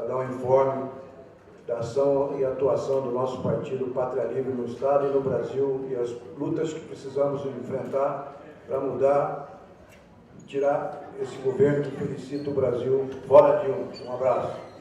para dar um informe da ação e atuação do nosso partido Pátria Livre no Estado e no Brasil e as lutas que precisamos enfrentar para mudar e tirar esse governo que felicita o Brasil fora Dilma. Um abraço.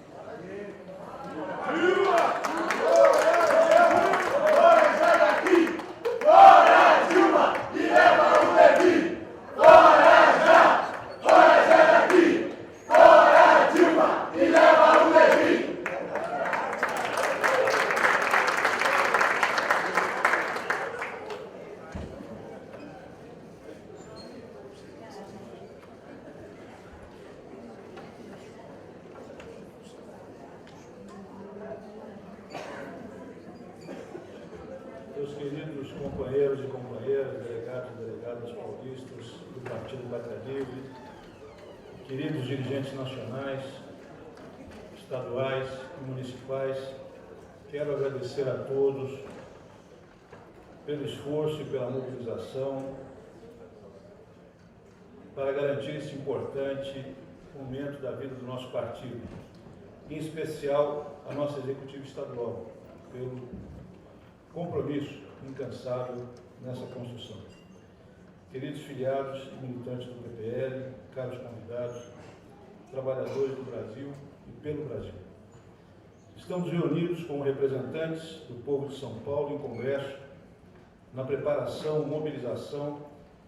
Meus queridos companheiros e companheiras, delegados e delegadas paulistas do Partido Pátria Livre, queridos dirigentes nacionais, estaduais e municipais, quero agradecer a todos pelo esforço e pela mobilização para garantir esse importante momento da vida do nosso partido, em especial a nossa executiva estadual, pelo compromisso incansável nessa construção. Queridos filiados e militantes do PPL, caros convidados, trabalhadores do Brasil e pelo Brasil. Estamos reunidos como representantes do povo de São Paulo em congresso, na preparação e mobilização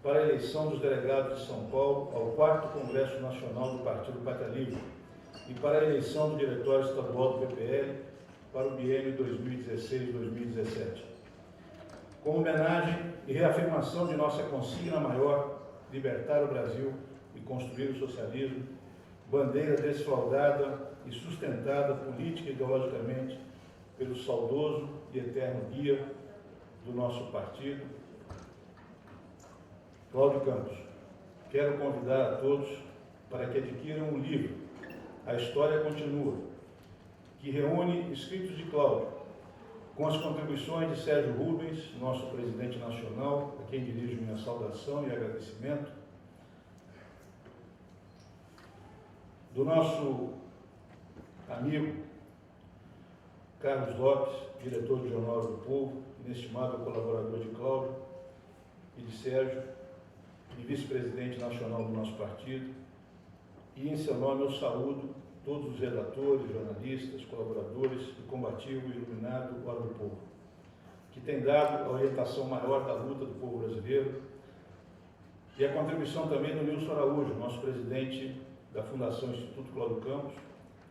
para a eleição dos delegados de São Paulo ao 4º Congresso Nacional do Partido Pátria Livre e para a eleição do Diretório Estadual do PPL para o biênio 2016-2017. Como homenagem e reafirmação de nossa consigna maior, libertar o Brasil e construir o socialismo, bandeira desfraldada e sustentada política e ideologicamente pelo saudoso e eterno guia do nosso partido, Cláudio Campos. Quero convidar a todos para que adquiram um livro, A História Continua, que reúne escritos de Cláudio, com as contribuições de Sérgio Rubens, nosso presidente nacional, a quem dirijo minha saudação e agradecimento, do nosso amigo Carlos Lopes, diretor do Jornal do Povo, inestimado colaborador de Cláudio e de Sérgio, e vice-presidente nacional do nosso partido, e em seu nome eu saúdo todos os redatores, jornalistas, colaboradores e combativo e iluminado órgão do povo, que tem dado a orientação maior da luta do povo brasileiro, e a contribuição também do Nilson Araújo, nosso presidente da Fundação Instituto Cláudio Campos,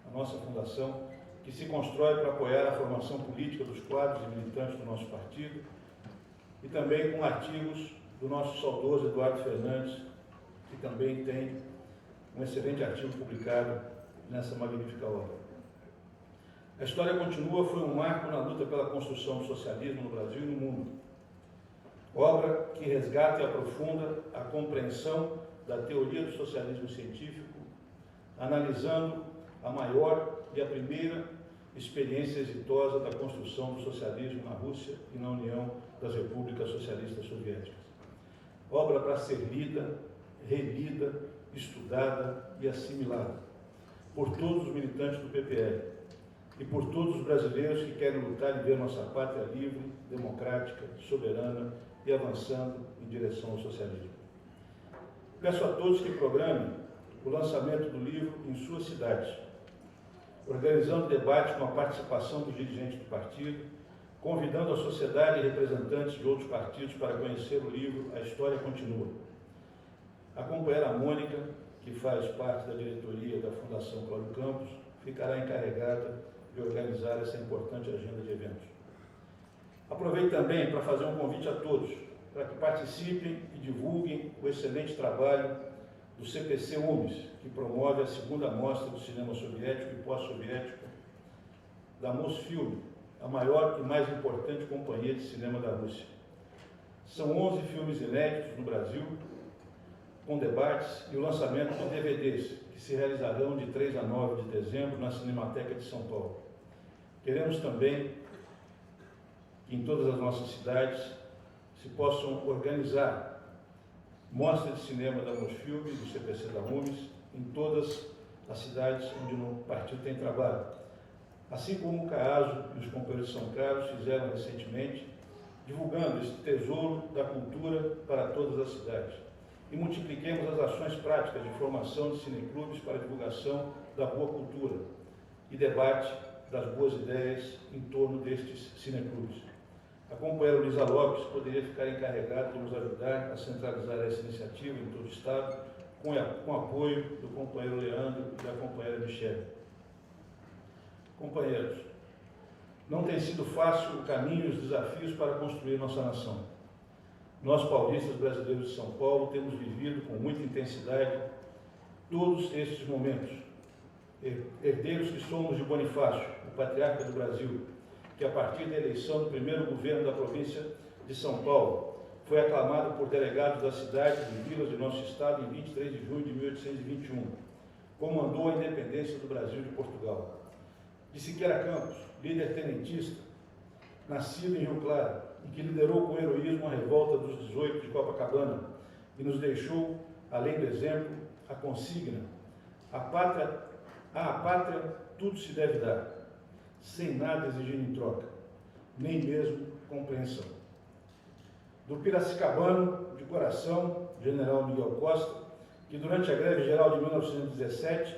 a nossa fundação, que se constrói para apoiar a formação política dos quadros e militantes do nosso partido, e também com artigos do nosso saudoso Eduardo Fernandes, que também tem um excelente artigo publicado nessa magnífica obra. A História Continua foi um marco na luta pela construção do socialismo no Brasil e no mundo. Obra que resgata e aprofunda a compreensão da teoria do socialismo científico, analisando a maior e a primeira experiência exitosa da construção do socialismo na Rússia e na União das Repúblicas Socialistas Soviéticas. Obra para ser lida, relida, estudada e assimilada por todos os militantes do PPL e por todos os brasileiros que querem lutar e ver nossa pátria livre, democrática, soberana e avançando em direção ao socialismo. Peço a todos que programem o lançamento do livro em suas cidades, organizando debate com a participação dos dirigentes do partido, convidando a sociedade e representantes de outros partidos para conhecer o livro A História Continua. A companheira Mônica, que faz parte da diretoria da Fundação Cláudio Campos, ficará encarregada de organizar essa importante agenda de eventos. Aproveito também para fazer um convite a todos, para que participem e divulguem o excelente trabalho do CPC UMES, que promove a segunda mostra do cinema soviético e pós-soviético da Mosfilm, a maior e mais importante companhia de cinema da Rússia. São 11 filmes inéditos no Brasil, com debates e o lançamento de DVDs, que se realizarão de 3 a 9 de dezembro na Cinemateca de São Paulo. Queremos também que em todas as nossas cidades se possam organizar mostras de cinema da Mosfilm, do CPC da UMES, em todas as cidades onde o partido tem trabalho. Assim como o CAASO e os companheiros de São Carlos fizeram recentemente, divulgando esse tesouro da cultura para todas as cidades. E multipliquemos as ações práticas de formação de cineclubes para a divulgação da boa cultura e debate das boas ideias em torno destes cineclubes. A companheira Luísa Lopes poderia ficar encarregada de nos ajudar a centralizar essa iniciativa em todo o Estado, com apoio do companheiro Leandro e da companheira Michele. Companheiros, não tem sido fácil o caminho e os desafios para construir nossa nação. Nós, paulistas brasileiros de São Paulo, temos vivido com muita intensidade todos estes momentos. Herdeiros que somos de Bonifácio, o patriarca do Brasil, que a partir da eleição do primeiro governo da província de São Paulo, foi aclamado por delegados das cidades e vilas de nosso estado em 23 de junho de 1821, comandou a independência do Brasil de Portugal. De Siqueira Campos, líder tenentista, nascido em Rio Claro, e que liderou com heroísmo a revolta dos 18 de Copacabana, e nos deixou, além do exemplo, a consigna: à pátria tudo se deve dar, sem nada exigir em troca, nem mesmo compreensão. Do piracicabano de coração, general Miguel Costa, que durante a greve geral de 1917,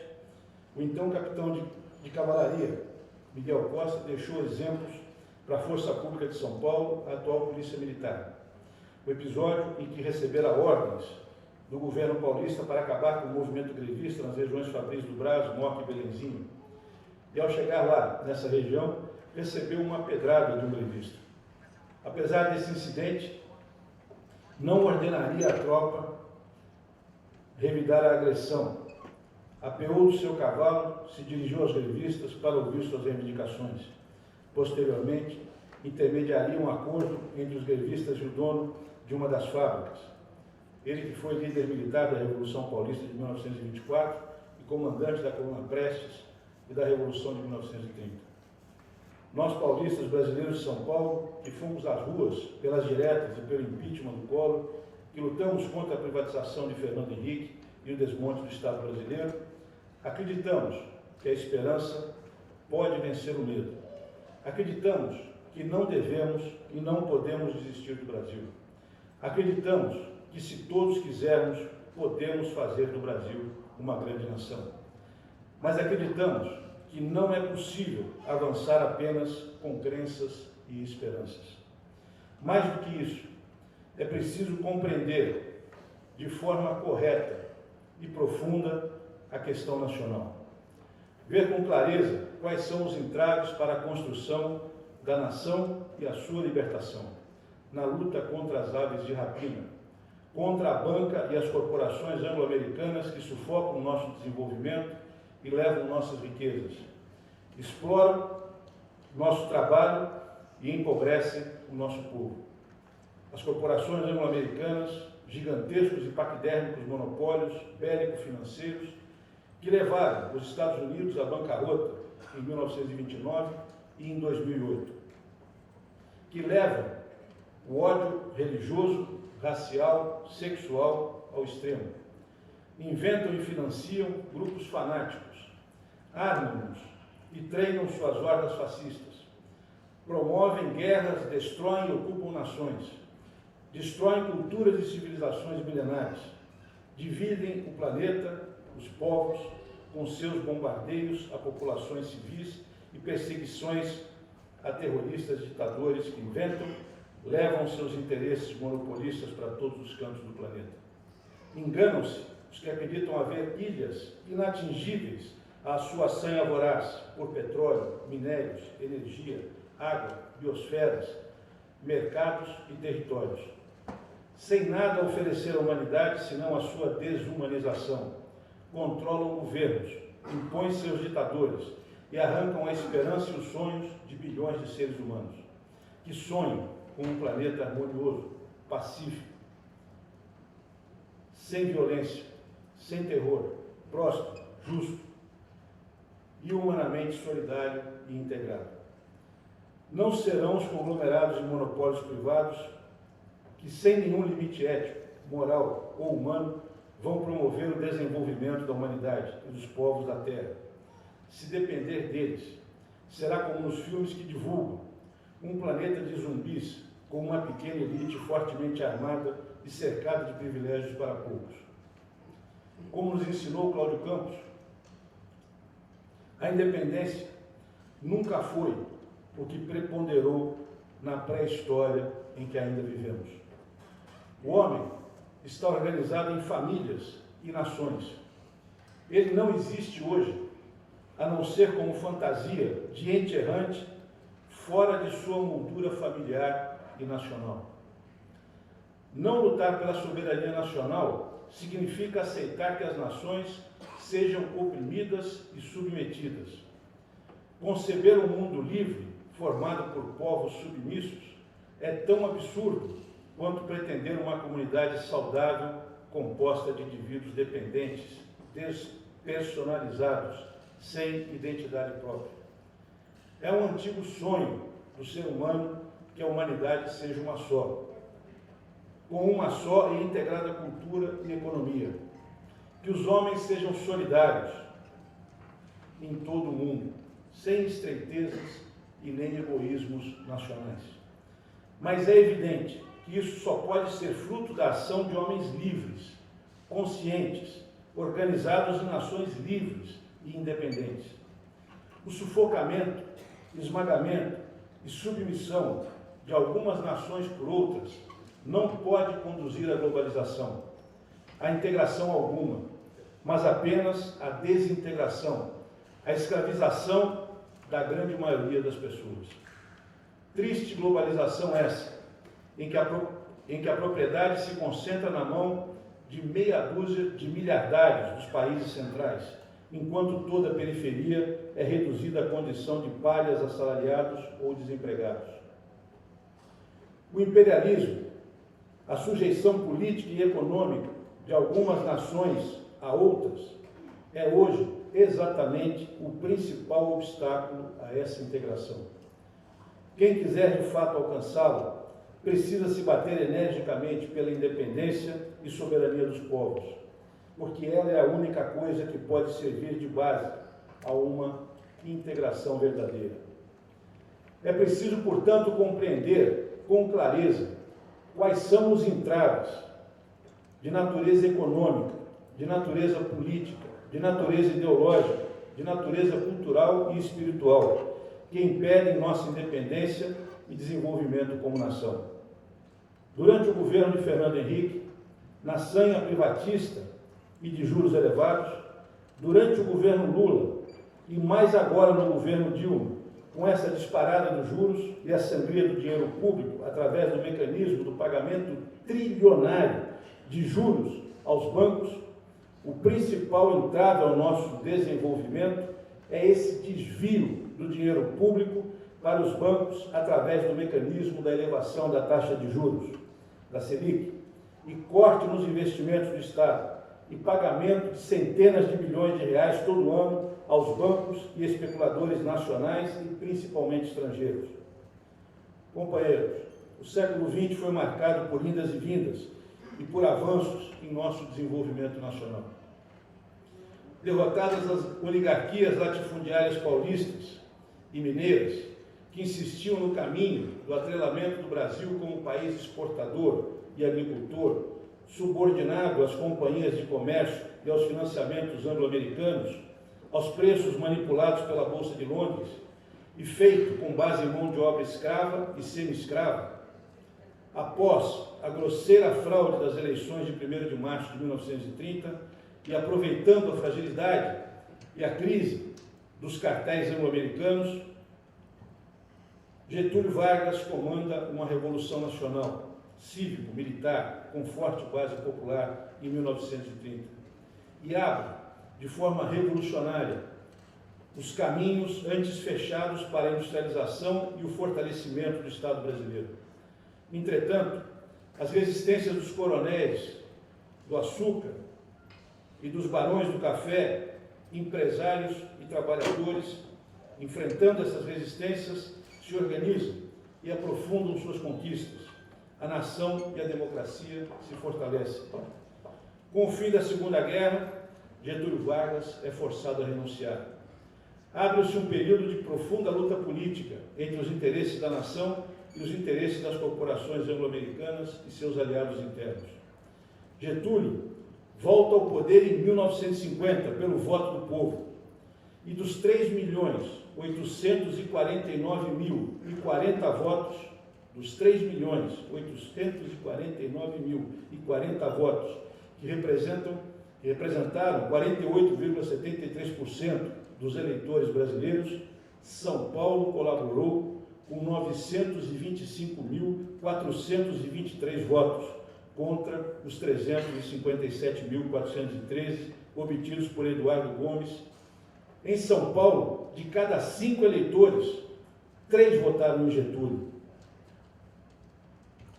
o então capitão de cavalaria, Miguel Costa, deixou exemplos para a Força Pública de São Paulo, a atual Polícia Militar. O episódio em que recebera ordens do governo paulista para acabar com o movimento grevista nas regiões Fabris do Brás, Moca e Belenzinho. E ao chegar lá, nessa região, recebeu uma pedrada de um grevista. Apesar desse incidente, não ordenaria à tropa revidar a agressão. Apeou do seu cavalo, se dirigiu aos grevistas para ouvir suas reivindicações. Posteriormente, intermediaria um acordo entre os grevistas e o dono de uma das fábricas. Ele que foi líder militar da Revolução Paulista de 1924 e comandante da coluna Prestes e da Revolução de 1930. Nós, paulistas brasileiros de São Paulo, que fomos às ruas pelas diretas e pelo impeachment do Collor, que lutamos contra a privatização de Fernando Henrique e o desmonte do Estado brasileiro, acreditamos que a esperança pode vencer o medo. Acreditamos que não devemos e não podemos desistir do Brasil. Acreditamos que, se todos quisermos, podemos fazer do Brasil uma grande nação. Mas acreditamos que não é possível avançar apenas com crenças e esperanças. Mais do que isso, é preciso compreender de forma correta e profunda a questão nacional. Ver com clareza quais são os entraves para a construção da nação e a sua libertação, na luta contra as aves de rapina, contra a banca e as corporações anglo-americanas que sufocam o nosso desenvolvimento e levam nossas riquezas, exploram nosso trabalho e empobrecem o nosso povo. As corporações anglo-americanas, gigantescos e paquidérmicos monopólios bélico-financeiros, que levaram os Estados Unidos à bancarrota em 1929 e em 2008, que levam o ódio religioso, racial, sexual ao extremo, inventam e financiam grupos fanáticos, armam-nos e treinam suas hordas fascistas, promovem guerras, destroem e ocupam nações, destroem culturas e civilizações milenares, dividem o planeta, os povos, com seus bombardeios a populações civis e perseguições a terroristas ditadores que inventam, levam seus interesses monopolistas para todos os cantos do planeta. Enganam-se os que acreditam haver ilhas inatingíveis à sua sanha voraz por petróleo, minérios, energia, água, biosferas, mercados e territórios, sem nada a oferecer à humanidade senão a sua desumanização. Controlam governos, impõem seus ditadores e arrancam a esperança e os sonhos de bilhões de seres humanos, que sonham com um planeta harmonioso, pacífico, sem violência, sem terror, próspero, justo e humanamente solidário e integrado. Não serão os conglomerados de monopólios privados que, sem nenhum limite ético, moral ou humano, vão promover o desenvolvimento da humanidade e dos povos da Terra. Se depender deles, será como nos filmes que divulgam, um planeta de zumbis com uma pequena elite fortemente armada e cercada de privilégios para poucos. Como nos ensinou Cláudio Campos, a independência nunca foi o que preponderou na pré-história em que ainda vivemos. O homem está organizado em famílias e nações. Ele não existe hoje, a não ser como fantasia de ente errante, fora de sua moldura familiar e nacional. Não lutar pela soberania nacional significa aceitar que as nações sejam oprimidas e submetidas. Conceber um mundo livre, formado por povos submissos, é tão absurdo quanto pretender uma comunidade saudável, composta de indivíduos dependentes, despersonalizados, sem identidade própria. É um antigo sonho do ser humano que a humanidade seja uma só, com uma só e integrada cultura e economia. Que os homens sejam solidários em todo o mundo, sem estreitezas e nem egoísmos nacionais. Mas é evidente que isso só pode ser fruto da ação de homens livres, conscientes, organizados em nações livres e independentes. O sufocamento, esmagamento e submissão de algumas nações por outras não pode conduzir à globalização, à integração alguma, mas apenas à desintegração, à escravização da grande maioria das pessoas. Triste globalização essa, em que a propriedade se concentra na mão de meia dúzia de miliardários dos países centrais, enquanto toda a periferia é reduzida à condição de párias assalariados ou desempregados. O imperialismo, a sujeição política e econômica de algumas nações a outras, é hoje exatamente o principal obstáculo a essa integração. Quem quiser de fato alcançá-lo, precisa se bater energicamente pela independência e soberania dos povos, porque ela é a única coisa que pode servir de base a uma integração verdadeira. É preciso, portanto, compreender com clareza quais são os entraves de natureza econômica, de natureza política, de natureza ideológica, de natureza cultural e espiritual, que impedem nossa independência e desenvolvimento como nação. Durante o governo de Fernando Henrique, na sanha privatista e de juros elevados, durante o governo Lula e mais agora no governo Dilma, com essa disparada dos juros e a sangria do dinheiro público através do mecanismo do pagamento trilionário de juros aos bancos, o principal entrave ao nosso desenvolvimento é esse desvio do dinheiro público para os bancos através do mecanismo da elevação da taxa de juros, da Selic, e corte nos investimentos do Estado e pagamento de centenas de bilhões de reais todo ano aos bancos e especuladores nacionais e principalmente estrangeiros. Companheiros, o século XX foi marcado por indas e vindas e por avanços em nosso desenvolvimento nacional. Derrotadas as oligarquias latifundiárias paulistas e mineiras, que insistiam no caminho do atrelamento do Brasil como país exportador e agricultor, subordinado às companhias de comércio e aos financiamentos anglo-americanos, aos preços manipulados pela Bolsa de Londres e feito com base em mão de obra escrava e semi-escrava, após a grosseira fraude das eleições de 1º de março de 1930 e aproveitando a fragilidade e a crise dos cartéis anglo-americanos, Getúlio Vargas comanda uma revolução nacional, cívico-militar, com forte base popular em 1930 e abre, de forma revolucionária, os caminhos antes fechados para a industrialização e o fortalecimento do Estado brasileiro. Entretanto, as resistências dos coronéis do açúcar e dos barões do café, empresários e trabalhadores, enfrentando essas resistências, se organizam e aprofundam suas conquistas. A nação e a democracia se fortalecem. Com o fim da Segunda Guerra, Getúlio Vargas é forçado a renunciar. Abre-se um período de profunda luta política entre os interesses da nação e os interesses das corporações anglo-americanas e seus aliados internos. Getúlio volta ao poder em 1950 pelo voto do povo, e dos 3.849.040 votos, dos 3.849.040 votos, que representaram 48,73% dos eleitores brasileiros, São Paulo colaborou com 925.423 votos, contra os 357.413 obtidos por Eduardo Gomes. Em São Paulo, de cada 5 eleitores, 3 votaram em Getúlio.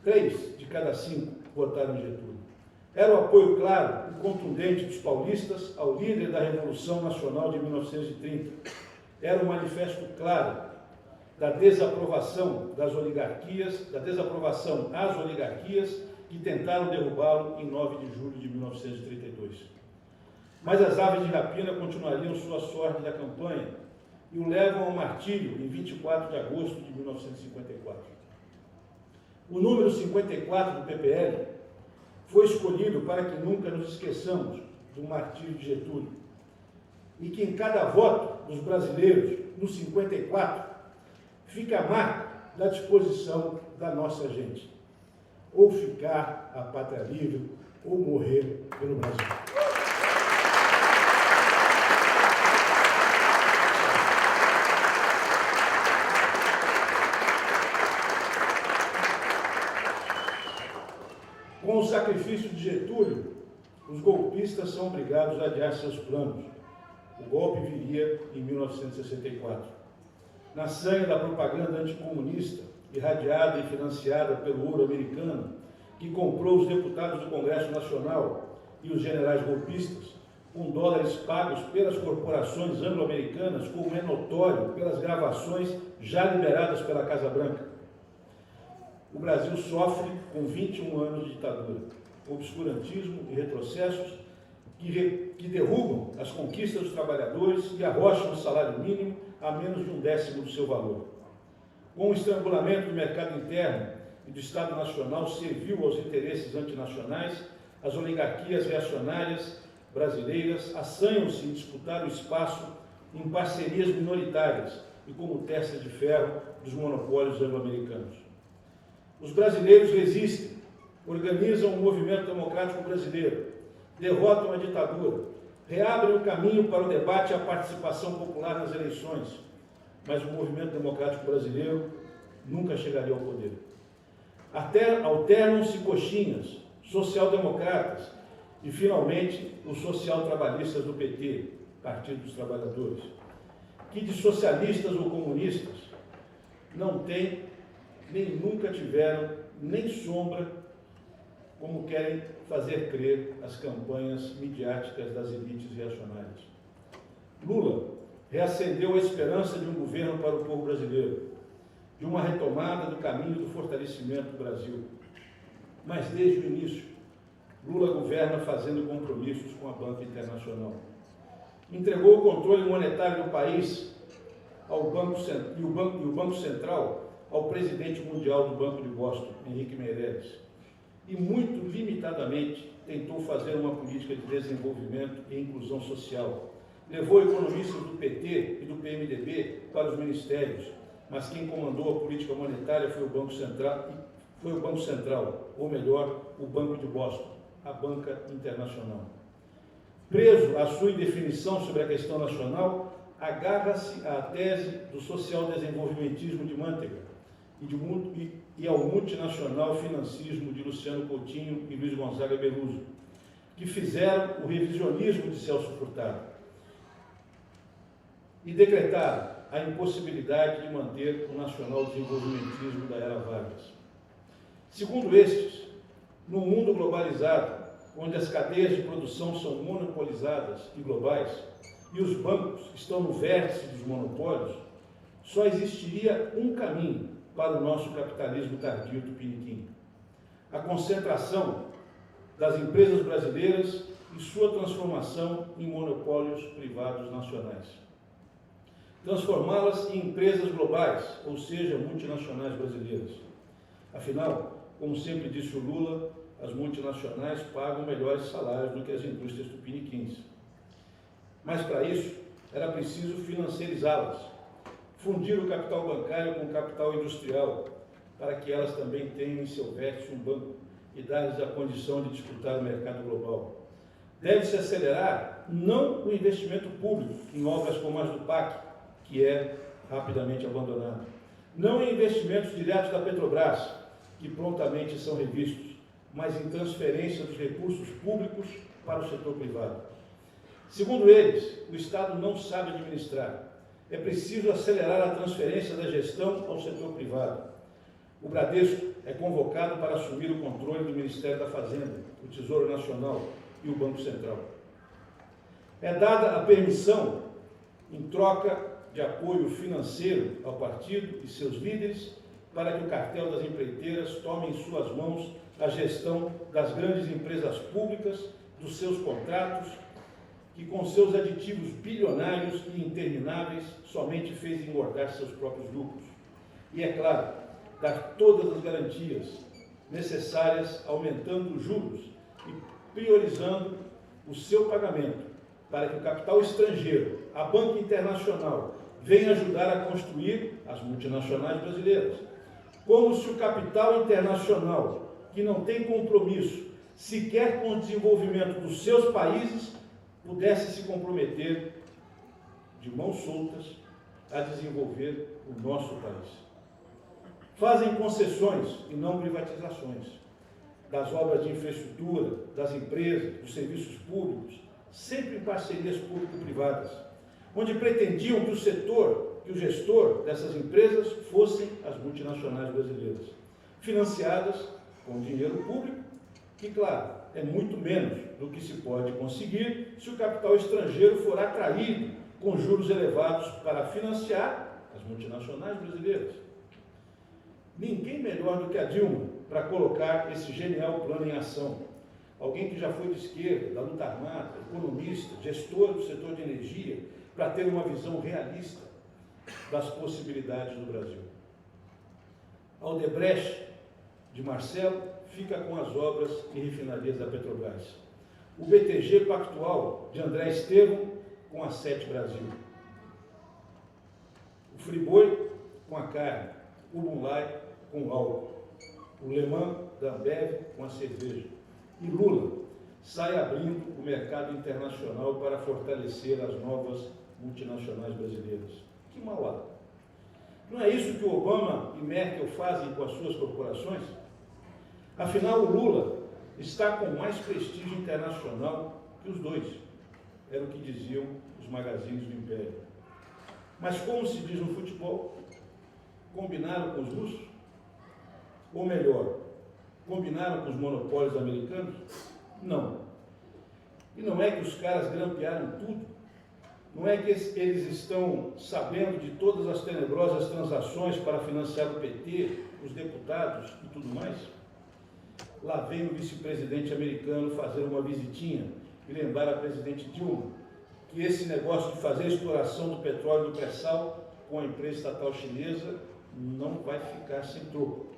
3 de cada 5 votaram em Getúlio. Era o apoio claro e contundente dos paulistas ao líder da Revolução Nacional de 1930. Era um manifesto claro da desaprovação das oligarquias, da desaprovação às oligarquias que tentaram derrubá-lo em 9 de julho de 1932. Mas as aves de rapina continuariam sua sorte da campanha e o levam ao martírio em 24 de agosto de 1954. O número 54 do PPL foi escolhido para que nunca nos esqueçamos do martírio de Getúlio e que em cada voto dos brasileiros, no 54, fica a marca da disposição da nossa gente. Ou ficar a pátria livre, ou morrer pelo Brasil. Com o sacrifício de Getúlio, os golpistas são obrigados a adiar seus planos. O golpe viria em 1964. Na sanha da propaganda anticomunista, irradiada e financiada pelo ouro americano, que comprou os deputados do Congresso Nacional e os generais golpistas, com dólares pagos pelas corporações anglo-americanas, como é notório pelas gravações já liberadas pela Casa Branca. O Brasil sofre com 21 anos de ditadura, obscurantismo e retrocessos que derrubam as conquistas dos trabalhadores e arrocham o salário mínimo a menos de 1/10 do seu valor. Com o estrangulamento do mercado interno e do Estado Nacional servil aos interesses antinacionais, as oligarquias reacionárias brasileiras assanham-se em disputar o espaço em parcerias minoritárias e como testa de ferro dos monopólios anglo-americanos. Os brasileiros resistem, organizam o movimento democrático brasileiro, derrotam a ditadura, reabrem o caminho para o debate e a participação popular nas eleições, mas o movimento democrático brasileiro nunca chegaria ao poder. Alternam-se coxinhas, social-democratas e, finalmente, os social-trabalhistas do PT, Partido dos Trabalhadores, que de socialistas ou comunistas não têm, nem nunca tiveram, nem sombra, como querem fazer crer as campanhas midiáticas das elites reacionárias. Lula reacendeu a esperança de um governo para o povo brasileiro, de uma retomada do caminho do fortalecimento do Brasil. Mas, desde o início, Lula governa fazendo compromissos com a Banca Internacional. Entregou o controle monetário do país ao Banco Central ao presidente mundial do Banco de Boston, Henrique Meirelles, e muito limitadamente tentou fazer uma política de desenvolvimento e inclusão social. Levou economistas do PT e do PMDB para os ministérios, mas quem comandou a política monetária foi o Banco Central, ou melhor, o Banco de Boston, a Banca Internacional. Preso à sua indefinição sobre a questão nacional, agarra-se à tese do social-desenvolvimentismo de Mantega e ao multinacional financismo de Luciano Coutinho e Luiz Gonzaga Beluso, que fizeram o revisionismo de Celso Furtado e decretaram a impossibilidade de manter o nacional desenvolvimentismo da era Vargas. Segundo estes, no mundo globalizado, onde as cadeias de produção são monopolizadas e globais, e os bancos estão no vértice dos monopólios, só existiria um caminho para o nosso capitalismo tardio tupiniquim: a concentração das empresas brasileiras e sua transformação em monopólios privados nacionais. Transformá-las em empresas globais, ou seja, multinacionais brasileiras. Afinal, como sempre disse o Lula, as multinacionais pagam melhores salários do que as indústrias tupiniquins. Mas, para isso, era preciso financiarizá-las, fundir o capital bancário com o capital industrial, para que elas também tenham em seu vértice um banco e dar-lhes a condição de disputar o mercado global. Deve-se acelerar não o investimento público em obras como as do PAC, que é rapidamente abandonado, não em investimentos diretos da Petrobras, que prontamente são revistos, mas em transferência dos recursos públicos para o setor privado. Segundo eles, o Estado não sabe administrar. É preciso acelerar a transferência da gestão ao setor privado. O Bradesco é convocado para assumir o controle do Ministério da Fazenda, o Tesouro Nacional e o Banco Central. É dada a permissão, em troca de apoio financeiro ao partido e seus líderes, para que o cartel das empreiteiras tome em suas mãos a gestão das grandes empresas públicas, dos seus contratos, que com seus aditivos bilionários e intermináveis somente fez engordar seus próprios lucros. E, é claro, dar todas as garantias necessárias, aumentando os juros e priorizando o seu pagamento, para que o capital estrangeiro, a banca internacional, venha ajudar a construir as multinacionais brasileiras. Como se o capital internacional, que não tem compromisso sequer com o desenvolvimento dos seus países, pudesse se comprometer de mãos soltas a desenvolver o nosso país. Fazem concessões e não privatizações das obras de infraestrutura, das empresas, dos serviços públicos, sempre em parcerias público-privadas, onde pretendiam que o setor, que o gestor dessas empresas fossem as multinacionais brasileiras, financiadas com dinheiro público, que, claro, é muito menos do que se pode conseguir se o capital estrangeiro for atraído com juros elevados para financiar as multinacionais brasileiras. Ninguém melhor do que a Dilma para colocar esse genial plano em ação. Alguém que já foi de esquerda, da luta armada, economista, gestor do setor de energia, para ter uma visão realista das possibilidades do Brasil. A Odebrecht, de Marcelo, fica com as obras e refinarias da Petrobras. O BTG Pactual, de André Estevam, com a Sete Brasil. O Friboi, com a carne. O Moonlight, com o álcool. O Le Mans, da Ambev, com a cerveja. E Lula sai abrindo o mercado internacional para fortalecer as novas multinacionais brasileiras. Que mal há. Não é isso que Obama e Merkel fazem com as suas corporações? Afinal, o Lula está com mais prestígio internacional que os dois. Era o que diziam os magazines do Império. Mas, como se diz no futebol, combinaram com os russos? Ou melhor, combinaram com os monopólios americanos? Não. E não é que os caras grampearam tudo? Não é que eles estão sabendo de todas as tenebrosas transações para financiar o PT, os deputados e tudo mais? Lá vem o vice-presidente americano fazer uma visitinha e lembrar a presidente Dilma que esse negócio de fazer a exploração do petróleo do pré-sal com a empresa estatal chinesa não vai ficar sem troco.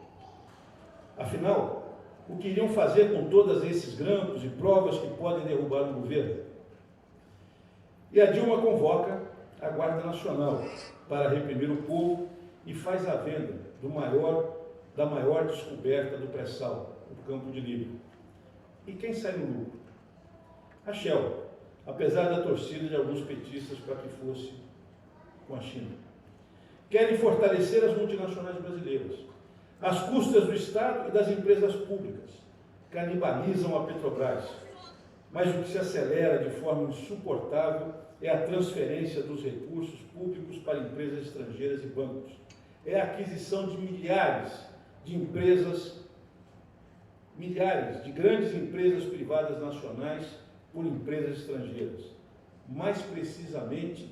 Afinal, o que iriam fazer com todos esses grampos e provas que podem derrubar o governo? E a Dilma convoca a Guarda Nacional para reprimir o povo e faz a venda da maior descoberta do pré-sal, o Campo de Líbano. E quem sai no lucro? A Shell, apesar da torcida de alguns petistas para que fosse com a China. Querem fortalecer as multinacionais brasileiras, às custas do Estado e das empresas públicas. Canibalizam a Petrobras. Mas o que se acelera de forma insuportável é a transferência dos recursos públicos para empresas estrangeiras e bancos. É a aquisição de milhares de grandes empresas privadas nacionais por empresas estrangeiras. Mais precisamente,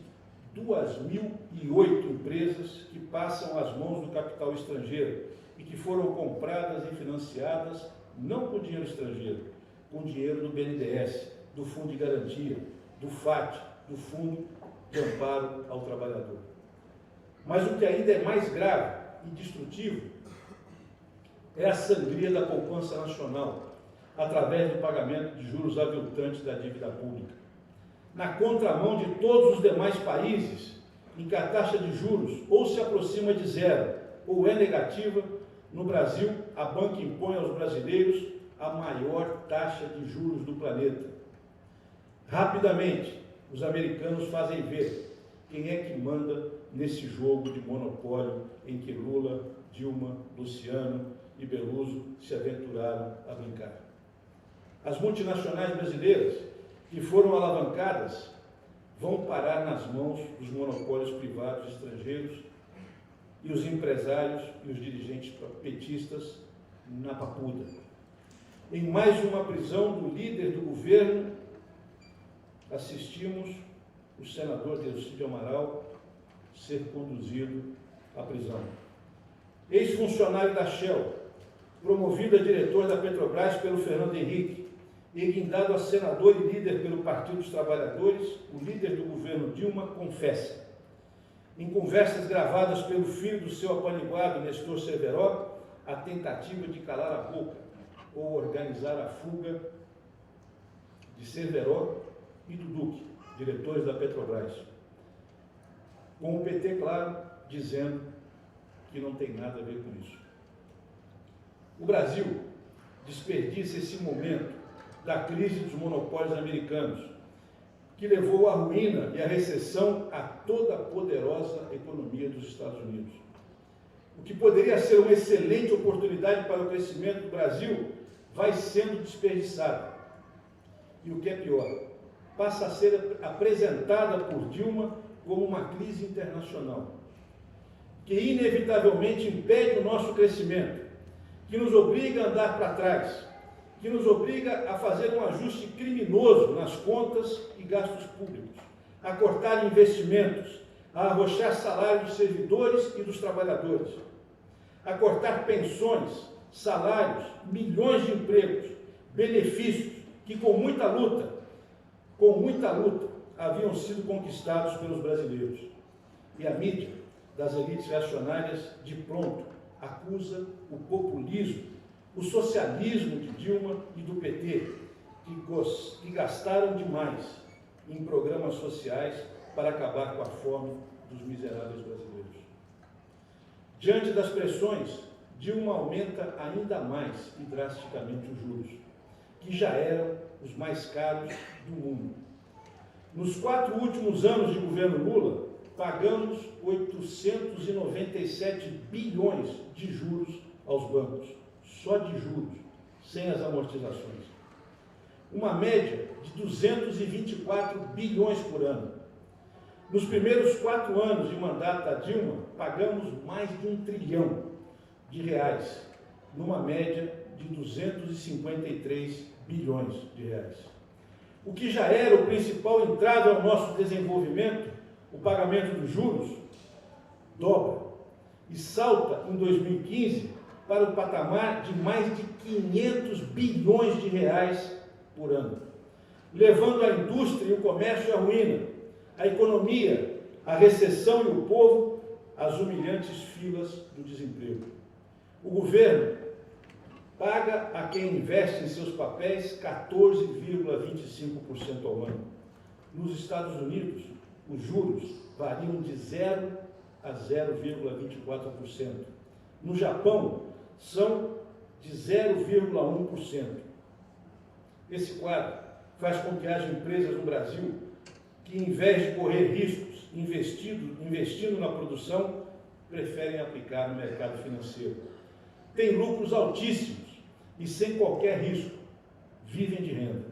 2.008 empresas que passam às mãos do capital estrangeiro e que foram compradas e financiadas não com dinheiro estrangeiro, com dinheiro do BNDES, do Fundo de Garantia, do FAT, do Fundo de Amparo ao Trabalhador. Mas o que ainda é mais grave e destrutivo é a sangria da poupança nacional, através do pagamento de juros aviltantes da dívida pública. Na contramão de todos os demais países, em que a taxa de juros ou se aproxima de zero ou é negativa, no Brasil, a banca impõe aos brasileiros a maior taxa de juros do planeta. Rapidamente, os americanos fazem ver quem é que manda nesse jogo de monopólio em que Lula, Dilma, Luciano e Beluso se aventuraram a brincar. As multinacionais brasileiras que foram alavancadas vão parar nas mãos dos monopólios privados estrangeiros e os empresários e os dirigentes petistas na papuda. Em mais uma prisão do líder do governo, assistimos o senador Delcídio Amaral ser conduzido à prisão. Ex-funcionário da Shell, promovido a diretor da Petrobras pelo Fernando Henrique e guindado a senador e líder pelo Partido dos Trabalhadores, o líder do governo Dilma confessa, em conversas gravadas pelo filho do seu apaniguado Nestor Cerveró, a tentativa de calar a boca ou organizar a fuga de Cerveró e do Duque, diretores da Petrobras. Com o PT, claro, dizendo que não tem nada a ver com isso. O Brasil desperdiça esse momento da crise dos monopólios americanos, que levou à ruína e à recessão a toda a poderosa economia dos Estados Unidos. O que poderia ser uma excelente oportunidade para o crescimento do Brasil vai sendo desperdiçado. E o que é pior, passa a ser apresentada por Dilma como uma crise internacional, que inevitavelmente impede o nosso crescimento, que nos obriga a andar para trás, que nos obriga a fazer um ajuste criminoso nas contas e gastos públicos, a cortar investimentos, a arrochar salários dos servidores e dos trabalhadores, a cortar pensões, salários, milhões de empregos, benefícios que com muita luta, haviam sido conquistados pelos brasileiros. E a mídia das elites reacionárias, de pronto, acusa o populismo, o socialismo de Dilma e do PT, que gastaram demais em programas sociais para acabar com a fome dos miseráveis brasileiros. Diante das pressões, Dilma aumenta ainda mais e drasticamente os juros, que já eram os mais caros do mundo. Nos 4 últimos anos de governo Lula, pagamos 897 bilhões de juros aos bancos, só de juros, sem as amortizações. Uma média de 224 bilhões por ano. Nos primeiros 4 anos de mandato da Dilma, pagamos mais de R$1 trilhão, numa média de 253 bilhões de reais. O que já era o principal entrave ao nosso desenvolvimento, o pagamento dos juros, dobra e salta em 2015 para o patamar de mais de 500 bilhões de reais por ano, levando a indústria e o comércio à ruína, a economia, a recessão e o povo às humilhantes filas do desemprego. O governo paga a quem investe em seus papéis 14,25% ao ano. Nos Estados Unidos, os juros variam de 0 a 0,24%. No Japão, são de 0,1%. Esse quadro faz com que haja empresas no Brasil que, em vez de correr riscos investindo na produção, preferem aplicar no mercado financeiro. Têm lucros altíssimos e sem qualquer risco, vivem de renda.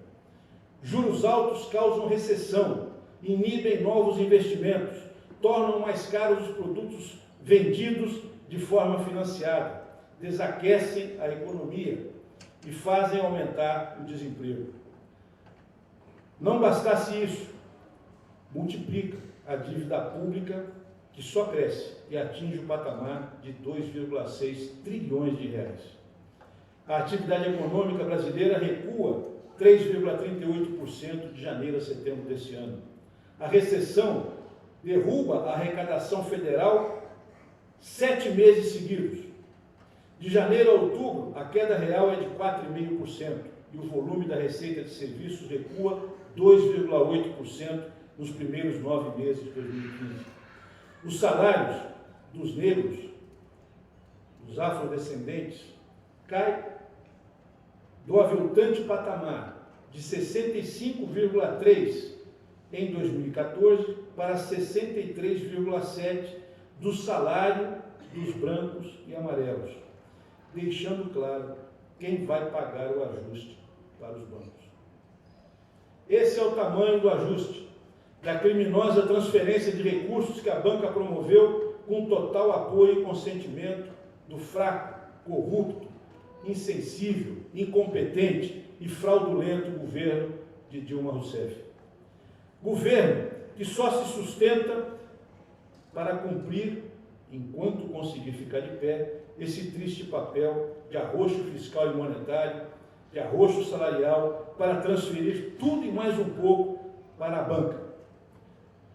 Juros altos causam recessão, inibem novos investimentos, tornam mais caros os produtos vendidos de forma financiada, desaquecem a economia e fazem aumentar o desemprego. Não bastasse isso, multiplica a dívida pública, que só cresce e atinge o patamar de 2,6 trilhões de reais. A atividade econômica brasileira recua 3,38% de janeiro a setembro deste ano. A recessão derruba a arrecadação federal 7 meses seguidos. De janeiro a outubro, a queda real é de 4,5% e o volume da receita de serviços recua 2,8% nos primeiros 9 meses de 2015. Os salários dos negros, dos afrodescendentes, caem do aviltante patamar de 65,3% em 2014 para 63,7% do salário dos brancos e amarelos, deixando claro quem vai pagar o ajuste para os bancos. Esse é o tamanho do ajuste, da criminosa transferência de recursos que a banca promoveu com total apoio e consentimento do fraco, corrupto, insensível, incompetente e fraudulento governo de Dilma Rousseff. Governo que só se sustenta para cumprir, enquanto conseguir ficar de pé, esse triste papel de arroxo fiscal e monetário, de arroxo salarial, para transferir tudo e mais um pouco para a banca.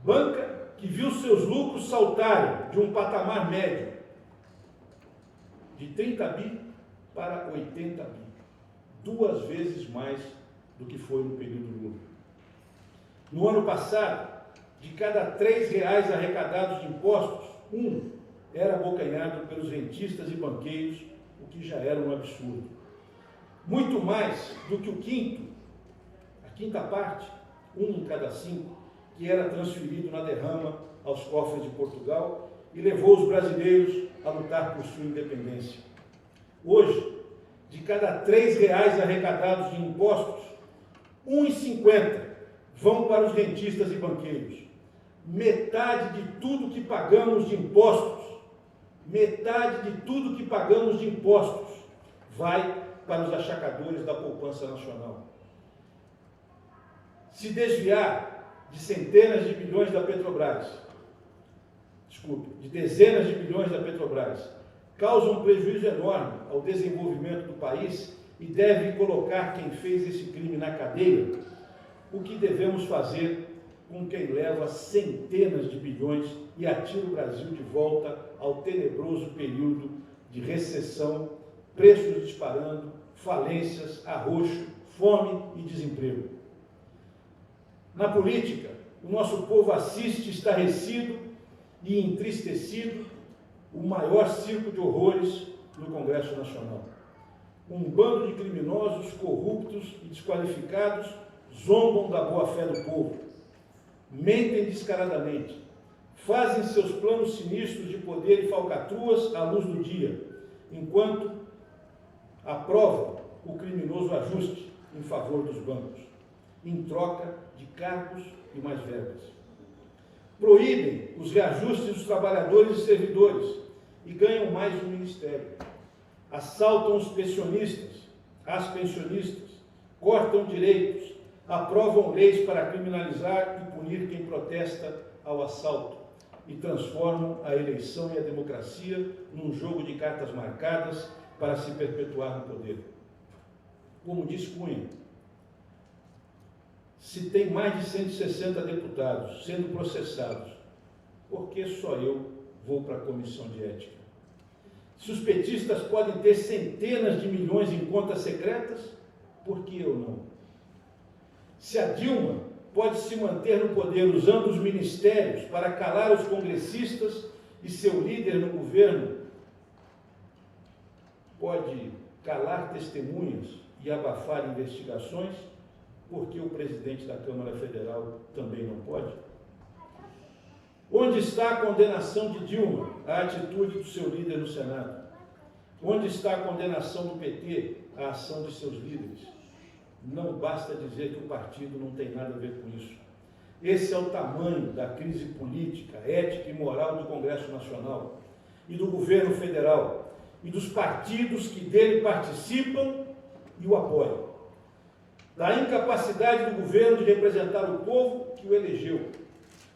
Banca que viu seus lucros saltarem de um patamar médio de 30 bi para 80 bi, 2 vezes mais do que foi no período Lula. No ano passado, de cada R$3 arrecadados de impostos, 1 era abocanhado pelos rentistas e banqueiros, o que já era um absurdo. Muito mais do que a quinta parte, 1 em cada 5, que era transferido na derrama aos cofres de Portugal e levou os brasileiros a lutar por sua independência. Hoje, de cada R$3 arrecadados de impostos, 1,50 vão para os rentistas e banqueiros. Metade de tudo que pagamos de impostos, vai para os achacadores da poupança nacional. Se desviar de dezenas de bilhões da Petrobras, causa um prejuízo enorme ao desenvolvimento do país e deve colocar quem fez esse crime na cadeia, o que devemos fazer com quem leva centenas de bilhões e atira o Brasil de volta ao tenebroso período de recessão, preços disparando, falências, arroxo, fome e desemprego. Na política, o nosso povo assiste estarrecido e entristecido o maior circo de horrores no Congresso Nacional. Um bando de criminosos, corruptos e desqualificados zombam da boa-fé do povo, mentem descaradamente, fazem seus planos sinistros de poder e falcatruas à luz do dia, enquanto aprovam o criminoso ajuste em favor dos bancos, em troca de cargos e mais verbas. Proíbem os reajustes dos trabalhadores e servidores e ganham mais um ministério. Assaltam os pensionistas, as pensionistas, cortam direitos, aprovam leis para criminalizar e punir quem protesta ao assalto e transformam a eleição e a democracia num jogo de cartas marcadas para se perpetuar no poder. Como diz Cunha, se tem mais de 160 deputados sendo processados, por que só eu vou para a comissão de ética? Se os petistas podem ter centenas de milhões em contas secretas, por que eu não? Se a Dilma pode se manter no poder usando os ministérios para calar os congressistas e seu líder no governo pode calar testemunhas e abafar investigações, por que o presidente da Câmara Federal também não pode? Onde está a condenação de Dilma à atitude do seu líder no Senado? Onde está a condenação do PT à ação de seus líderes? Não basta dizer que o partido não tem nada a ver com isso. Esse é o tamanho da crise política, ética e moral do Congresso Nacional e do governo federal e dos partidos que dele participam e o apoiam. Da incapacidade do governo de representar o povo que o elegeu,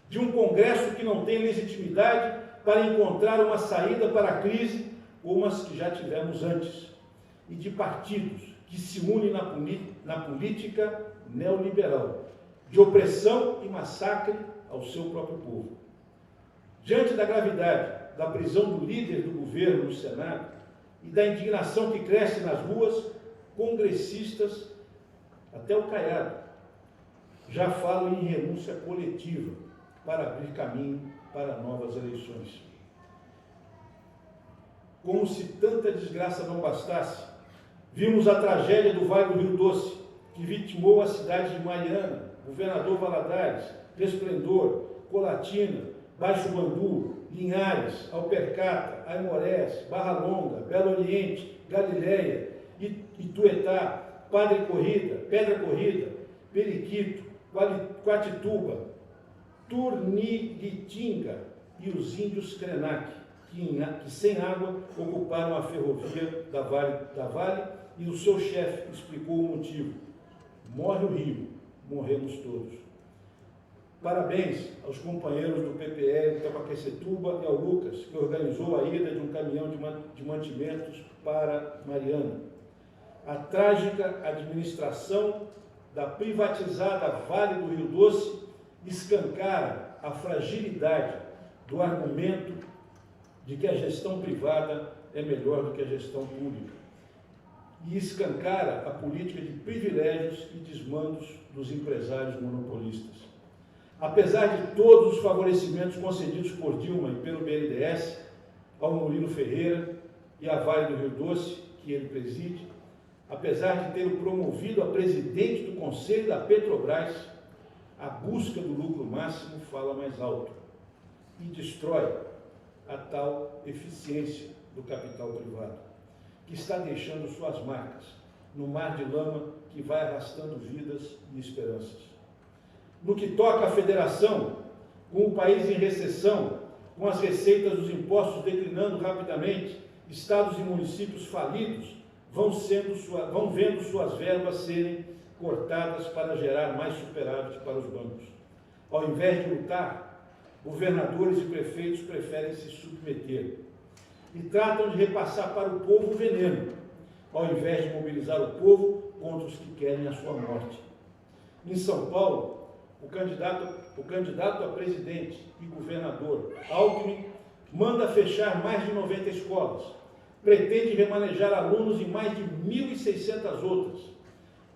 de um Congresso que não tem legitimidade para encontrar uma saída para a crise como as que já tivemos antes, e de partidos que se une na política neoliberal, de opressão e massacre ao seu próprio povo. Diante da gravidade da prisão do líder do governo no Senado e da indignação que cresce nas ruas, congressistas, até o Caiado, já falam em renúncia coletiva para abrir caminho para novas eleições. Como se tanta desgraça não bastasse, vimos a tragédia do Vale do Rio Doce, que vitimou a cidade de Mariana, Governador Valadares, Resplendor, Colatina, Baixo Bandu, Linhares, Alpercata, Aimorés, Barra Longa, Belo Oriente, Galileia, Ituetá, Pedra Corrida, Periquito, Quatituba, Turniritinga e os índios Krenak, que sem água ocuparam a ferrovia da Vale, e o seu chefe explicou o motivo. Morre o rio, morremos todos. Parabéns aos companheiros do PPL de Taquaquecetuba e ao Lucas, que organizou a ida de um caminhão de mantimentos para Mariana. A trágica administração da privatizada Vale do Rio Doce escancara a fragilidade do argumento de que a gestão privada é melhor do que a gestão pública, e escancara a política de privilégios e desmandos dos empresários monopolistas. Apesar de todos os favorecimentos concedidos por Dilma e pelo BNDES ao Murilo Ferreira e à Vale do Rio Doce, que ele preside, apesar de tê-lo promovido a presidente do Conselho da Petrobras, a busca do lucro máximo fala mais alto e destrói a tal eficiência do capital privado, que está deixando suas marcas no mar de lama que vai arrastando vidas e esperanças. No que toca à federação, com o país em recessão, com as receitas dos impostos declinando rapidamente, estados e municípios falidos vão vendo suas verbas serem cortadas para gerar mais superávit para os bancos. Ao invés de lutar, governadores e prefeitos preferem se submeter e tratam de repassar para o povo o veneno, ao invés de mobilizar o povo contra os que querem a sua morte. Em São Paulo, o candidato a presidente e governador, Alckmin, manda fechar mais de 90 escolas, pretende remanejar alunos em mais de 1.600 outras.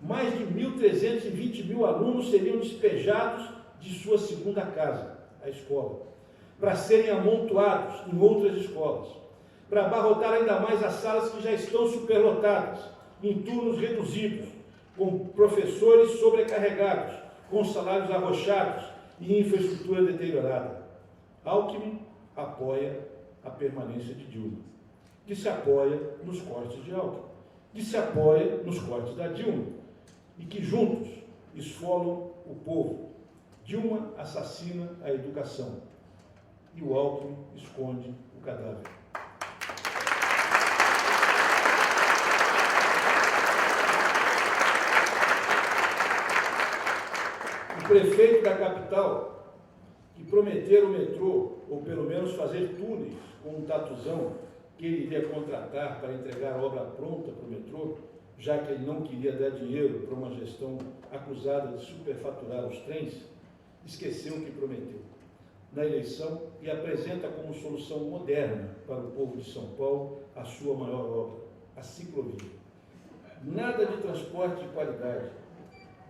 Mais de 1.320 alunos seriam despejados de sua segunda casa, a escola, para serem amontoados em outras escolas, para abarrotar ainda mais as salas que já estão superlotadas, em turnos reduzidos, com professores sobrecarregados, com salários arrochados e infraestrutura deteriorada. Alckmin apoia a permanência de Dilma, que se apoia nos cortes de Alckmin, que se apoia nos cortes da Dilma, e que juntos esfolam o povo. Dilma assassina a educação e o Alckmin esconde o cadáver. O prefeito da capital, que prometeu o metrô, ou pelo menos fazer túneis com um tatuzão que ele iria contratar para entregar a obra pronta para o metrô, já que ele não queria dar dinheiro para uma gestão acusada de superfaturar os trens, esqueceu o que prometeu na eleição e apresenta como solução moderna para o povo de São Paulo a sua maior obra, a ciclovia. Nada de transporte de qualidade,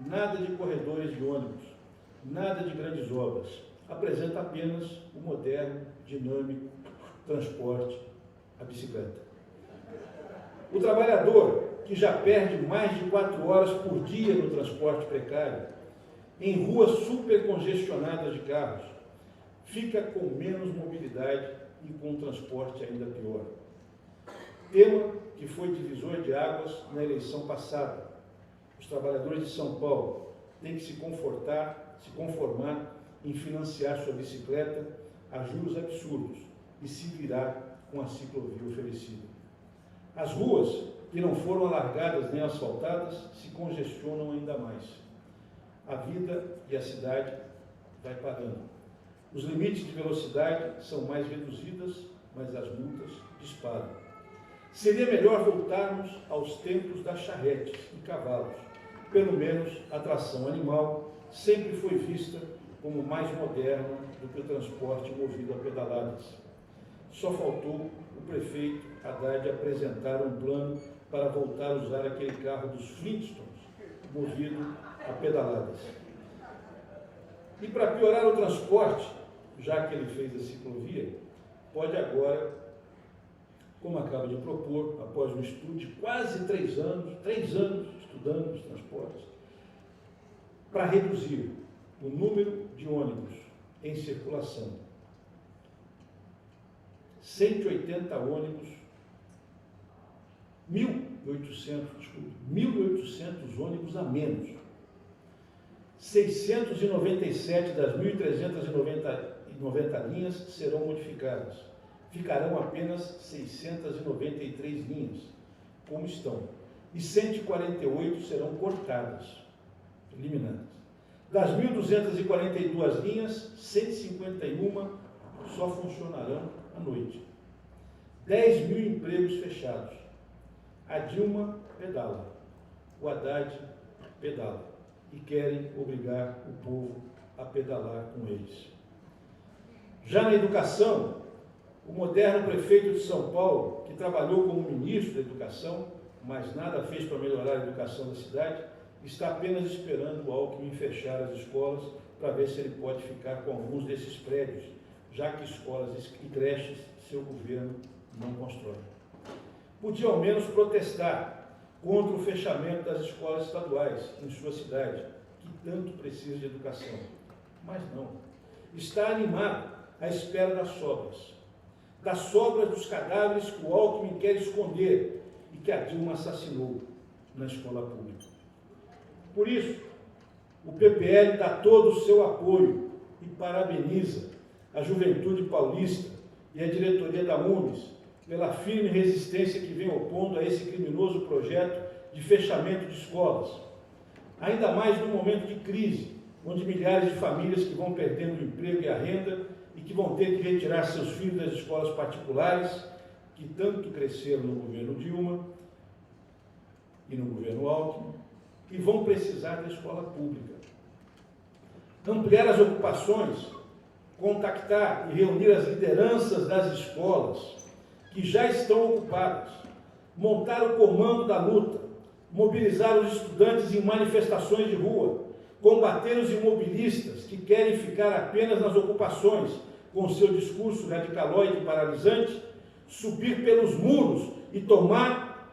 nada de corredores de ônibus, nada de grandes obras. Apresenta apenas o moderno, dinâmico transporte, a bicicleta. O trabalhador, que já perde mais de 4 horas por dia no transporte precário, em ruas supercongestionadas de carros, fica com menos mobilidade e com um transporte ainda pior. Tema que foi divisor de águas na eleição passada. Os trabalhadores de São Paulo têm que se conformar em financiar sua bicicleta a juros absurdos e se virar com a ciclovia oferecida. As ruas, que não foram alargadas nem asfaltadas, se congestionam ainda mais. A vida e a cidade vai parando. Os limites de velocidade são mais reduzidas, mas as multas disparam. Seria melhor voltarmos aos tempos das charretes e cavalos. Pelo menos a tração animal sempre foi vista como mais moderna do que o transporte movido a pedaladas. Só faltou o prefeito Haddad apresentar um plano para voltar a usar aquele carro dos Flintstones, movido a pedaladas. E para piorar o transporte, já que ele fez a ciclovia, pode agora, como acaba de propor, após um estudo de quase 3 anos estudando os transportes, para reduzir o número de ônibus em circulação. 180 ônibus, 1.800 ônibus a menos. 697 das 1.390 linhas serão modificadas. Ficarão apenas 693 linhas, como estão. E 148 serão cortadas, eliminadas. Das 1.242 linhas, 151 só funcionarão à noite. 10 mil empregos fechados. A Dilma pedala, o Haddad pedala, e querem obrigar o povo a pedalar com eles. Já na educação, o moderno prefeito de São Paulo, que trabalhou como ministro da Educação, mas nada fez para melhorar a educação da cidade, está apenas esperando o Alckmin fechar as escolas para ver se ele pode ficar com alguns desses prédios, já que escolas e creches seu governo não constrói. Podia ao menos protestar contra o fechamento das escolas estaduais em sua cidade, que tanto precisa de educação. Mas não. Está animado à espera das sobras dos cadáveres que o Alckmin quer esconder e que a Dilma assassinou na escola pública. Por isso, o PPL dá todo o seu apoio e parabeniza a juventude paulista e a diretoria da UNES pela firme resistência que vem opondo a esse criminoso projeto de fechamento de escolas. Ainda mais num momento de crise, onde milhares de famílias que vão perdendo o emprego e a renda e que vão ter que retirar seus filhos das escolas particulares, que tanto cresceram no governo Dilma e no governo Alckmin, e vão precisar da escola pública. Ampliar as ocupações, contactar e reunir as lideranças das escolas que já estão ocupadas, montar o comando da luta, mobilizar os estudantes em manifestações de rua, combater os imobilistas que querem ficar apenas nas ocupações com seu discurso radicaloide e paralisante, subir pelos muros e tomar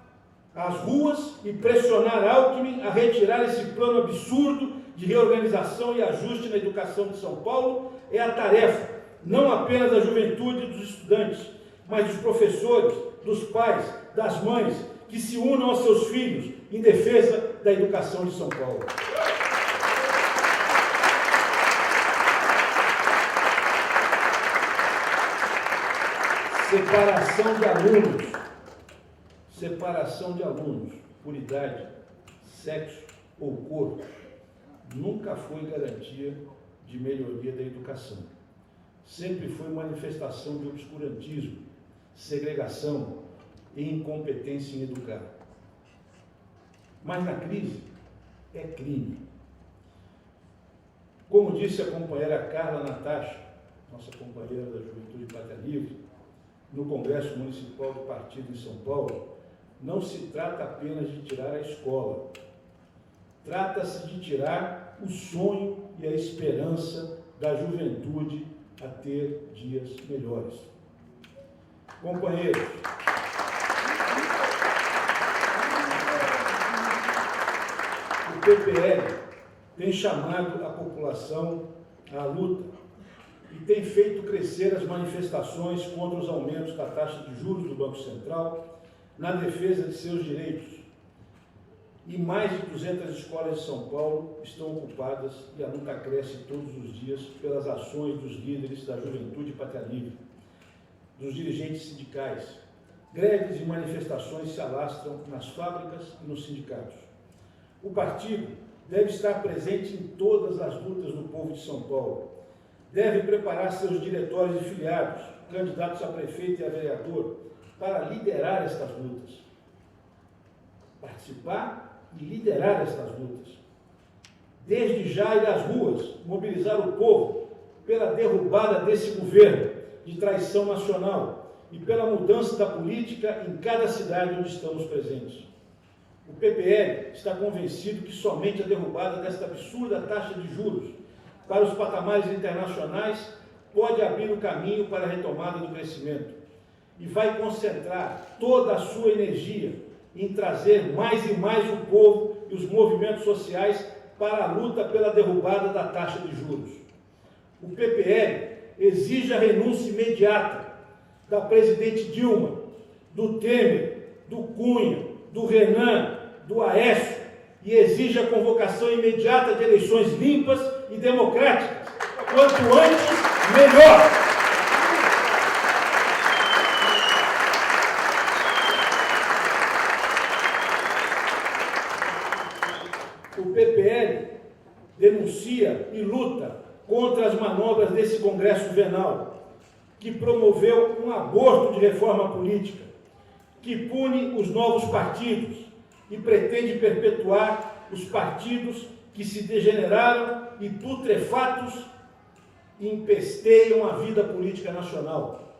as ruas e pressionar Alckmin a retirar esse plano absurdo de reorganização e ajuste na educação de São Paulo é a tarefa não apenas da juventude e dos estudantes, mas dos professores, dos pais, das mães, que se unam aos seus filhos em defesa da educação de São Paulo. Separação de alunos por idade, sexo ou cor nunca foi garantia de melhoria da educação. Sempre foi manifestação de obscurantismo, segregação e incompetência em educar. Mas na crise é crime. Como disse a companheira Carla Natasha, nossa companheira da Juventude Pátria Livre, no Congresso Municipal do Partido em São Paulo, não se trata apenas de tirar a escola. Trata-se de tirar o sonho e a esperança da juventude a ter dias melhores. Companheiros, o PPL tem chamado a população à luta e tem feito crescer as manifestações contra os aumentos da taxa de juros do Banco Central na defesa de seus direitos. E mais de 200 escolas de São Paulo estão ocupadas e a luta cresce todos os dias pelas ações dos líderes da Juventude Pátria Livre, dos dirigentes sindicais. Greves e manifestações se alastram nas fábricas e nos sindicatos. O partido deve estar presente em todas as lutas do povo de São Paulo. Deve preparar seus diretórios e filiados, candidatos a prefeito e a vereador, para liderar estas lutas. Participar e liderar estas lutas. Desde já ir às ruas, mobilizar o povo pela derrubada desse governo de traição nacional e pela mudança da política em cada cidade onde estamos presentes. O PPL está convencido que somente a derrubada desta absurda taxa de juros para os patamares internacionais pode abrir o caminho para a retomada do crescimento e vai concentrar toda a sua energia em trazer mais e mais o povo e os movimentos sociais para a luta pela derrubada da taxa de juros. O PPL exige a renúncia imediata da presidente Dilma, do Temer, do Cunha, do Renan, do Aécio, e exige a convocação imediata de eleições limpas e democráticas. Quanto antes, melhor. O PPL denuncia e luta contra as manobras desse Congresso venal, que promoveu um aborto de reforma política, que pune os novos partidos e pretende perpetuar os partidos que se degeneraram e putrefatos empesteiam a vida política nacional.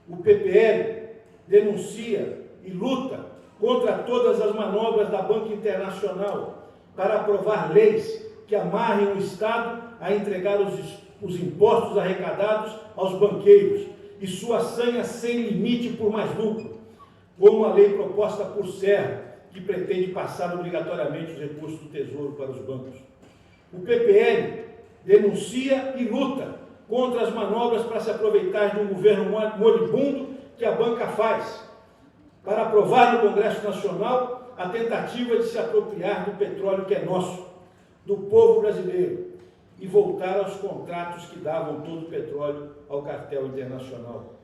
O PPL denuncia e luta contra todas as manobras da Banca Internacional para aprovar leis que amarrem o Estado a entregar os impostos arrecadados aos banqueiros e sua sanha sem limite por mais lucro, como a lei proposta por Serra, que pretende passar obrigatoriamente os recursos do Tesouro para os bancos. O PPL denuncia e luta contra as manobras para se aproveitar de um governo moribundo que a banca faz, para aprovar no Congresso Nacional a tentativa de se apropriar do petróleo que é nosso, do povo brasileiro, e voltar aos contratos que davam todo o petróleo ao cartel internacional.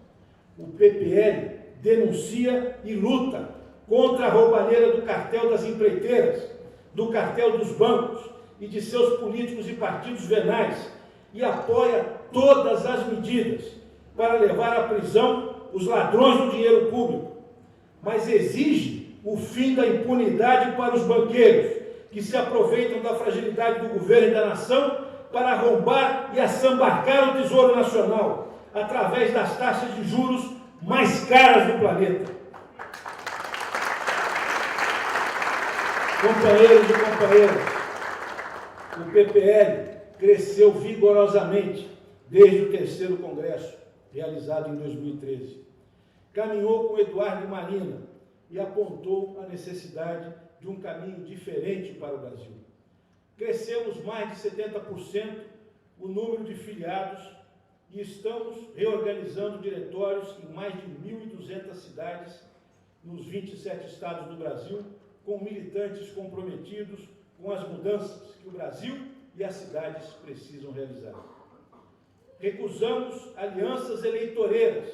O PPL denuncia e luta contra a roubalheira do cartel das empreiteiras, do cartel dos bancos e de seus políticos e partidos venais, e apoia todas as medidas para levar à prisão os ladrões do dinheiro público, mas exige o fim da impunidade para os banqueiros, que se aproveitam da fragilidade do governo e da nação para arrombar e assambarcar o Tesouro Nacional, através das taxas de juros mais caras do planeta. Companheiros e companheiras, o PPL cresceu vigorosamente desde o terceiro Congresso, realizado em 2013. Caminhou com Eduardo Marina e apontou a necessidade de um caminho diferente para o Brasil. Crescemos mais de 70% o número de filiados e estamos reorganizando diretórios em mais de 1.200 cidades nos 27 estados do Brasil, com militantes comprometidos com as mudanças que o Brasil e as cidades precisam realizar. Recusamos alianças eleitoreiras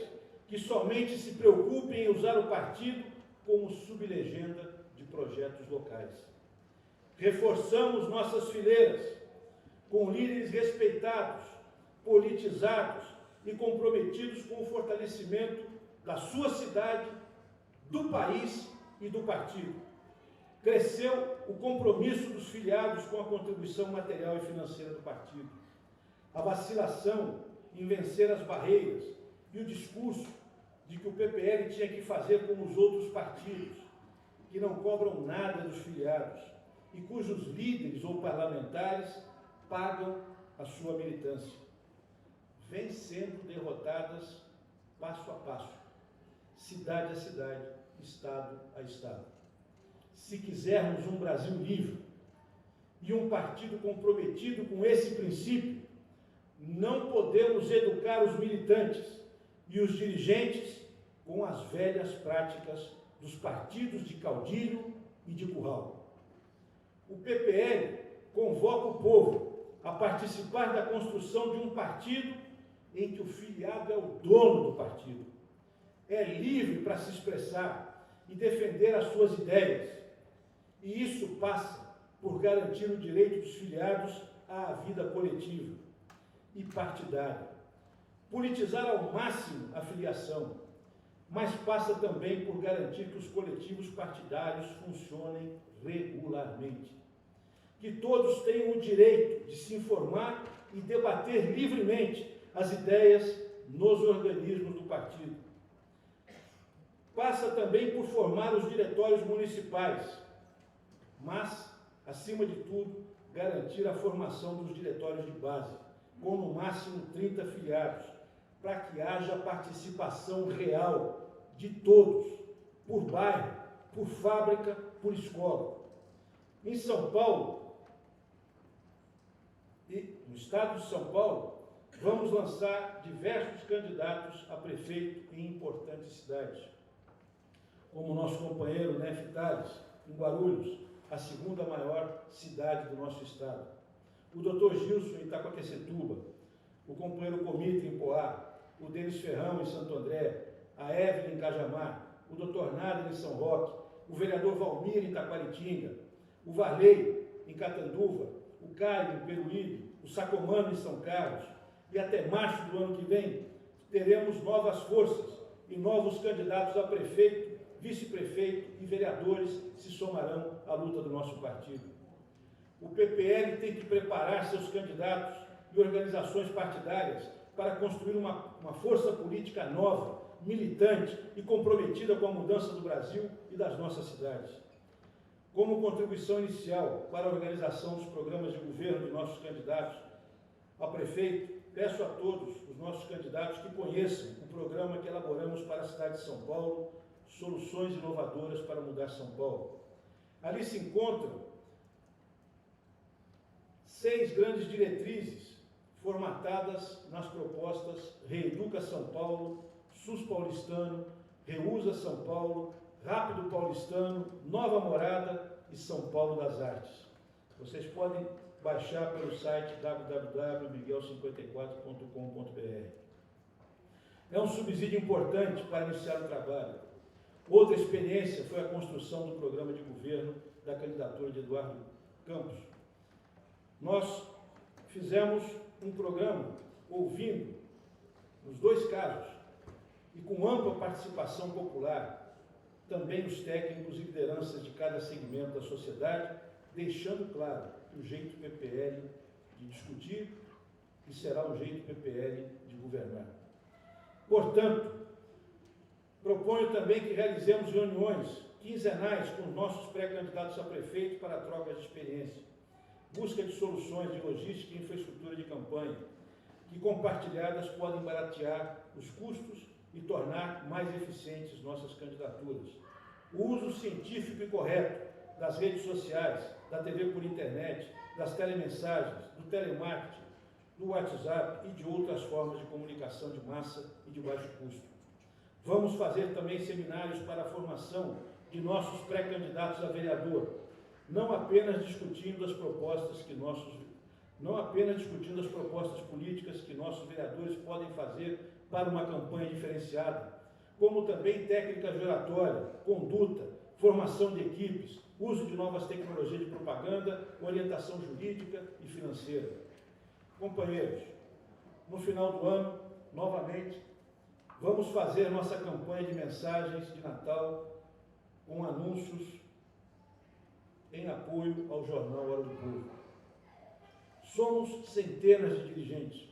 que somente se preocupem em usar o partido como sublegenda de projetos locais. Reforçamos nossas fileiras com líderes respeitados, politizados e comprometidos com o fortalecimento da sua cidade, do país e do partido. Cresceu o compromisso dos filiados com a contribuição material e financeira do partido. A vacilação em vencer as barreiras e o discurso de que o PPL tinha que fazer como os outros partidos, que não cobram nada dos filiados e cujos líderes ou parlamentares pagam a sua militância, vêm sendo derrotadas passo a passo, cidade a cidade, estado a estado. Se quisermos um Brasil livre e um partido comprometido com esse princípio, não podemos educar os militantes e os dirigentes com as velhas práticas dos partidos de caudilho e de curral. O PPL convoca o povo a participar da construção de um partido em que o filiado é o dono do partido. É livre para se expressar e defender as suas ideias. E isso passa por garantir o direito dos filiados à vida coletiva e partidária. Politizar ao máximo a filiação, mas passa também por garantir que os coletivos partidários funcionem regularmente, que todos tenham o direito de se informar e debater livremente as ideias nos organismos do partido. Passa também por formar os diretórios municipais, mas, acima de tudo, garantir a formação dos diretórios de base, com no máximo 30 filiados, para que haja participação real de todos, por bairro, por fábrica, por escola. Em São Paulo, e no estado de São Paulo, vamos lançar diversos candidatos a prefeito em importantes cidades, como o nosso companheiro Nefe Tales, em Guarulhos, a segunda maior cidade do nosso estado. O Dr. Gilson, em Itacoaquecetuba, o companheiro Comita, em Poá, o Denis Ferrão, em Santo André, a Evelyn, em Cajamar, o Dr. Nader, em São Roque, o vereador Valmir, em Taquaritinga, o Varley, em Catanduva, o Caio, em Peruíbe, o Sacomano, em São Carlos, e até março do ano que vem teremos novas forças e novos candidatos a prefeito, vice-prefeito e vereadores se somarão à luta do nosso partido. O PPL tem que preparar seus candidatos e organizações partidárias para construir uma força política nova, militante e comprometida com a mudança do Brasil e das nossas cidades. Como contribuição inicial para a organização dos programas de governo de nossos candidatos a prefeito, peço a todos os nossos candidatos que conheçam o programa que elaboramos para a cidade de São Paulo, Soluções Inovadoras para Mudar São Paulo. Ali se encontram 6 grandes diretrizes formatadas nas propostas Reeduca São Paulo, SUS Paulistano, Reusa São Paulo, Rápido Paulistano, Nova Morada e São Paulo das Artes. Vocês podem baixar pelo site www.miguel54.com.br. É um subsídio importante para iniciar o trabalho. Outra experiência foi a construção do programa de governo da candidatura de Eduardo Campos. Nós fizemos um programa ouvindo, nos 2 casos, e com ampla participação popular, também os técnicos e lideranças de cada segmento da sociedade, deixando claro que o jeito PPL de discutir e será o jeito PPL de governar. Portanto, proponho também que realizemos reuniões quinzenais com os nossos pré-candidatos a prefeito para a troca de experiência, busca de soluções de logística e infraestrutura de campanha, que compartilhadas podem baratear os custos e tornar mais eficientes nossas candidaturas. O uso científico e correto das redes sociais, da TV por internet, das telemensagens, do telemarketing, do WhatsApp e de outras formas de comunicação de massa e de baixo custo. Vamos fazer também seminários para a formação de nossos pré-candidatos a vereador, não apenas discutindo as propostas políticas que nossos vereadores podem fazer para uma campanha diferenciada, como também técnicas de oratória, conduta, formação de equipes, uso de novas tecnologias de propaganda, orientação jurídica e financeira. Companheiros, no final do ano, novamente, vamos fazer nossa campanha de mensagens de Natal com anúncios em apoio ao jornal Hora do Povo. Somos centenas de dirigentes,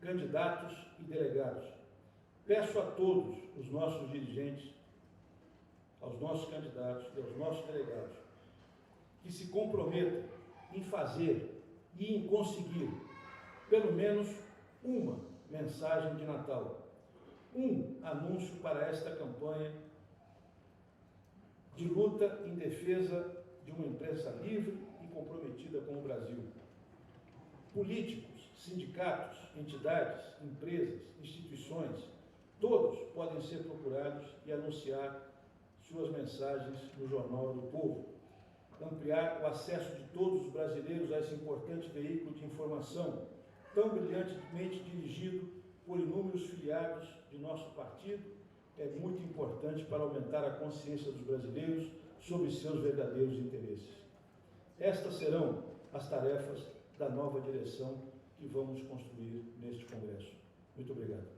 candidatos e delegados. Peço a todos os nossos dirigentes, aos nossos candidatos e aos nossos delegados, que se comprometam em fazer e em conseguir pelo menos uma mensagem de Natal, um anúncio para esta campanha de luta em defesa de uma imprensa livre e comprometida com o Brasil. Políticos, sindicatos, entidades, empresas, instituições, todos podem ser procurados e anunciar suas mensagens no Jornal do Povo. Ampliar o acesso de todos os brasileiros a esse importante veículo de informação, tão brilhantemente dirigido por inúmeros filiados de nosso partido, é muito importante para aumentar a consciência dos brasileiros sobre seus verdadeiros interesses. Estas serão as tarefas da nova direção que vamos construir neste Congresso. Muito obrigado.